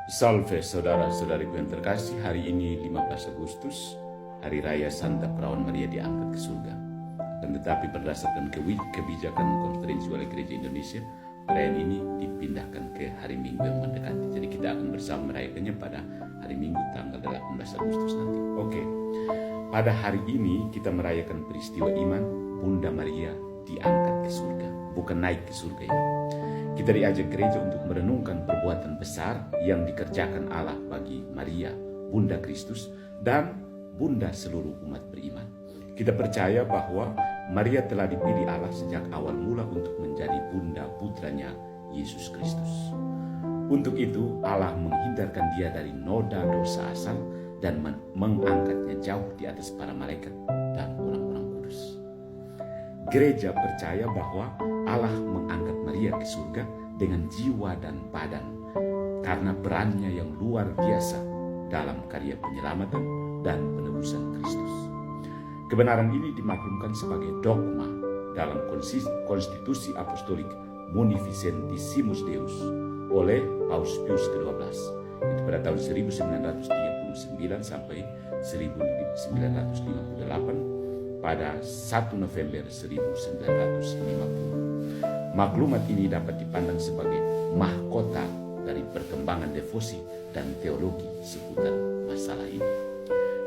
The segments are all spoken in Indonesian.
Salve saudara-saudariku yang terkasih, hari ini 15 Agustus, Hari Raya Santa Perawan Maria diangkat ke surga. Dan tetapi berdasarkan kebijakan Konferensi Wali Gereja Indonesia, perayaan ini dipindahkan ke hari Minggu yang mendekati. Jadi kita akan bersama merayakannya pada hari Minggu tanggal 18 Agustus nanti. Oke, pada hari ini kita merayakan peristiwa iman Bunda Maria diangkat ke surga, bukan naik ke surga ini. Kita diajak gereja untuk merenungkan perbuatan besar yang dikerjakan Allah bagi Maria, Bunda Kristus, dan Bunda seluruh umat beriman. Kita percaya bahwa Maria telah dipilih Allah sejak awal mula untuk menjadi Bunda putranya Yesus Kristus. Untuk itu Allah menghindarkan dia dari noda dosa asal dan mengangkatnya jauh di atas para malaikat dan orang-orang kudus. Gereja percaya bahwa Allah mengangkat Maria ke surga dengan jiwa dan badan karena perannya yang luar biasa dalam karya penyelamatan dan penebusan Kristus. Kebenaran ini dimaklumkan sebagai dogma dalam konstitusi apostolik Munificentissimus Deus oleh Paus Pius ke-12 itu pada tahun 1939 sampai 1958 pada 1 November 1950. Maklumat ini dapat dipandang sebagai mahkota dari perkembangan devosi dan teologi seputar masalah ini.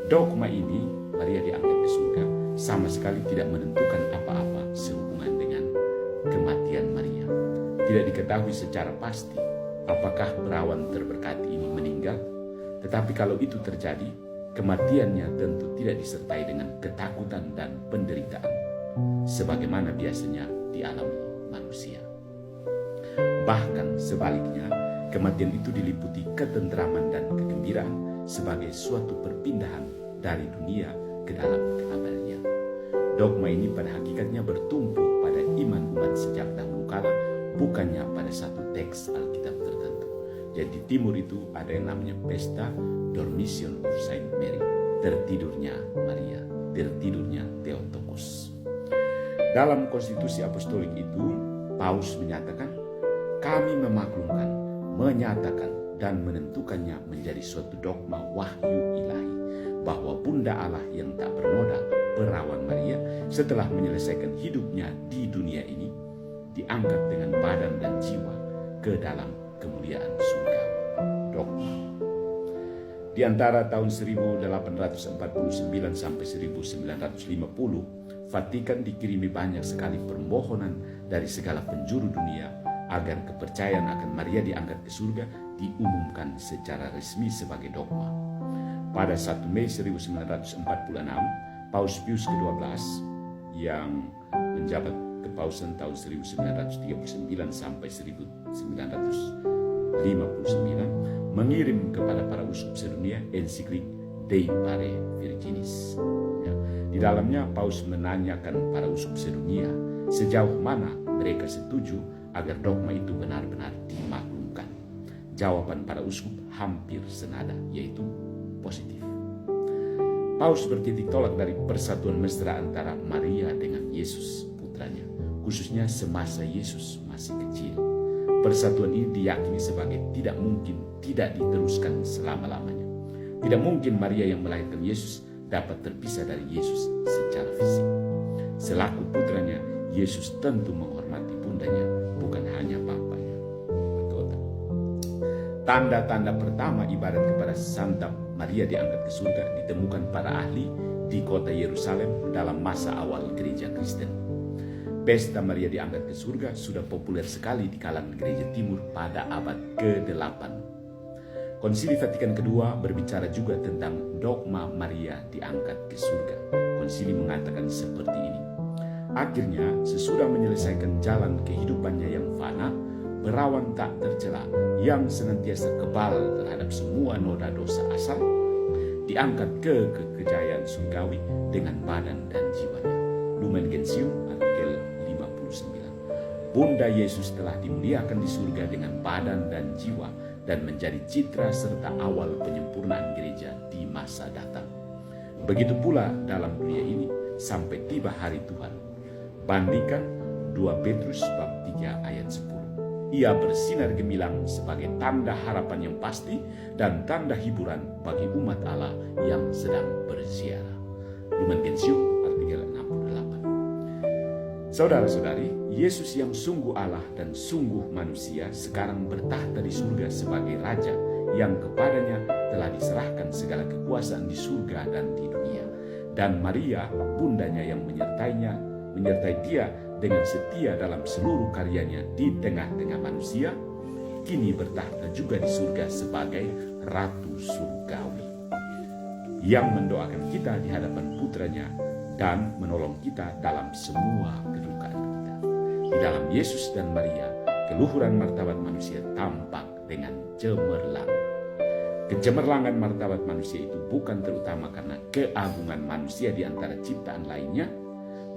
Dogma ini, Maria diangkat ke surga, sama sekali tidak menentukan apa-apa sehubungan dengan kematian Maria. Tidak diketahui secara pasti apakah perawan terberkati ini meninggal, tetapi kalau itu terjadi, kematiannya tentu tidak disertai dengan ketakutan dan penderitaan, sebagaimana biasanya dialami manusia. Bahkan sebaliknya, kematian itu diliputi ketentraman dan kegembiraan sebagai suatu perpindahan dari dunia ke dalam keabadian. Dogma ini pada hakikatnya bertumpu pada iman umat sejak dahulu kala, bukannya pada satu teks Alkitab tertentu. Jadi di timur itu ada yang namanya Pesta Dormition of Saint Mary, tertidurnya Maria, tertidurnya Theotokos. Dalam konstitusi apostolik itu, Paus menyatakan, kami memaklumkan, menyatakan, dan menentukannya menjadi suatu dogma wahyu ilahi, bahwa Bunda Allah yang tak bernoda, perawan Maria, setelah menyelesaikan hidupnya di dunia ini, diangkat dengan badan dan jiwa ke dalam kemuliaan surga. Dogma. Di antara tahun 1849 sampai 1950, Vatikan dikirimi banyak sekali permohonan dari segala penjuru dunia agar kepercayaan akan Maria diangkat ke surga diumumkan secara resmi sebagai dogma. Pada 1 Mei 1946, Paus Pius ke-12 yang menjabat kepausan tahun 1939 sampai 1959 mengirim kepada para uskup sedunia ensiklik Dei Pare Virginis. Di dalamnya Paus menanyakan para uskup sedunia sejauh mana mereka setuju agar dogma itu benar-benar dimaklumkan. Jawaban para uskup hampir senada, yaitu positif. Paus bertitik tolak dari persatuan mesra antara Maria dengan Yesus putranya, khususnya semasa Yesus masih kecil. Persatuan ini diyakini sebagai tidak mungkin tidak diteruskan selama-lamanya. Tidak mungkin Maria yang melahirkan Yesus dapat terpisah dari Yesus secara fisik. Selaku putranya, Yesus tentu menghormati bundanya, bukan hanya bapaknya. Betul. Tanda-tanda pertama ibadat kepada Santa Maria diangkat ke surga ditemukan para ahli di kota Yerusalem dalam masa awal gereja Kristen. Pesta Maria diangkat ke surga sudah populer sekali di kalangan gereja timur pada abad ke-8. Konsili Vatikan kedua berbicara juga tentang dogma Maria diangkat ke surga. Konsili mengatakan seperti ini. Akhirnya, sesudah menyelesaikan jalan kehidupannya yang fana, perawan tak tercela yang senantiasa kebal terhadap semua noda dosa asal, diangkat ke kejayaan surgawi dengan badan dan jiwanya. Lumen Gentium artikel 59. Bunda Yesus telah dimuliakan di surga dengan badan dan jiwa dan menjadi citra serta awal penyempurnaan gereja di masa datang. Begitu pula dalam dunia ini sampai tiba hari Tuhan. Bandingkan 2 Petrus bab 3 ayat 10. Ia bersinar gemilang sebagai tanda harapan yang pasti dan tanda hiburan bagi umat Allah yang sedang berziarah. Lumen Gentium, artikel 68. Saudara-saudari, Yesus yang sungguh Allah dan sungguh manusia sekarang bertahta di surga sebagai Raja yang kepadanya telah diserahkan segala kekuasaan di surga dan di dunia. Dan Maria, bundanya yang menyertai dia dengan setia dalam seluruh karyanya di tengah-tengah manusia, kini bertahta juga di surga sebagai Ratu Surgawi yang mendoakan kita di hadapan putranya dan menolong kita dalam semua kedukaan kita. Di dalam Yesus dan Maria, keluhuran martabat manusia tampak dengan cemerlang. Kecemerlangan martabat manusia itu bukan terutama karena keagungan manusia di antara ciptaan lainnya,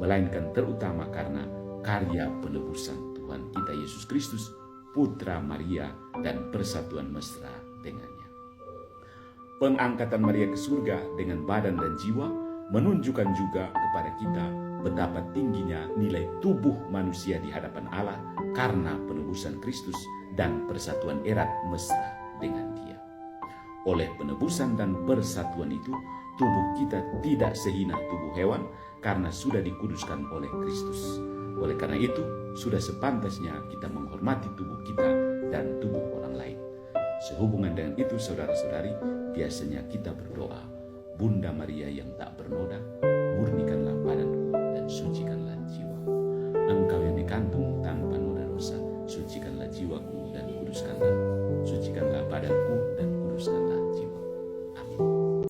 melainkan terutama karena karya penebusan Tuhan kita Yesus Kristus, Putra Maria, dan persatuan mesra dengannya. Pengangkatan Maria ke surga dengan badan dan jiwa menunjukkan juga kepada kita betapa tingginya nilai tubuh manusia di hadapan Allah karena penebusan Kristus dan persatuan erat mesra dengan Dia. Oleh penebusan dan persatuan itu, tubuh kita tidak sehina tubuh hewan karena sudah dikuduskan oleh Kristus. Oleh karena itu, sudah sepantasnya kita menghormati tubuh kita dan tubuh orang lain. Sehubungan dengan itu, saudara-saudari, biasanya kita berdoa, Bunda Maria yang tak bernoda,